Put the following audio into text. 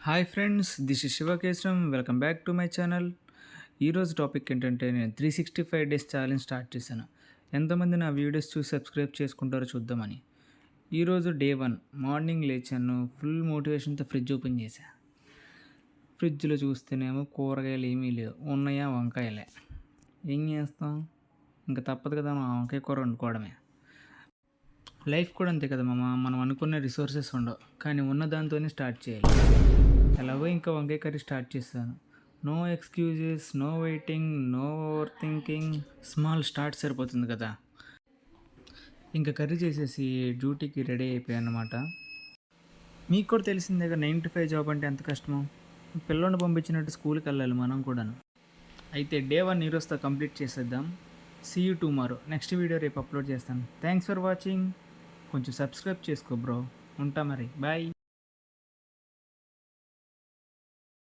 Hi friends, this is Shivakesham. Welcome back to my channel. ఈరోజు topic ఏంటంటే నేను 365 days challenge start చేశాను. ఎంతమంది నా వీడియోస్ చూసి సబ్స్క్రైబ్ చేసుకుంటారో చూద్దామని. ఈరోజు డే 1 మార్నింగ్ లేచాను, ఫుల్ మోటివేషన్తో ఫ్రిడ్జ్ ఓపెన్ చేశా. ఫ్రిడ్జ్లో చూస్తేనేమో కూరగాయలు ఏమీ లేవు, ఉన్నాయా వంకాయలే. ఏం చేస్తాం, ఇంకా తప్పదు కదా, మా వంకాయ కూర వండుకోవడమే. లైఫ్ కూడా అంతే కదా మామ, మనం అనుకున్న రిసోర్సెస్ ఉండవు, కానీ ఉన్న దాంతోనే స్టార్ట్ చేయాలి. ఎలాగో ఇంకా వంకాయ కర్రీ స్టార్ట్ చేశాను. No excuses, no waiting, no overthinking, small start సరిపోతుంది కదా. ఇంకా కర్రీ చేసేసి డ్యూటీకి రెడీ అయిపోయాను అన్నమాట. మీకు కూడా తెలిసిందే కదా, 9 to 5 జాబ్ అంటే ఎంత కష్టమో. పిల్లోని పంపించినట్టు స్కూల్కి వెళ్ళాలి మనం కూడాను. అయితే డే 1 ఈరోజుతో కంప్లీట్ చేసేద్దాం. See you tomorrow. Next video రేపు అప్లోడ్ చేస్తాను. Thanks for watching. కొంచెం సబ్స్క్రైబ్ చేసుకో బ్రో. ఉంటా మరి, బాయ్.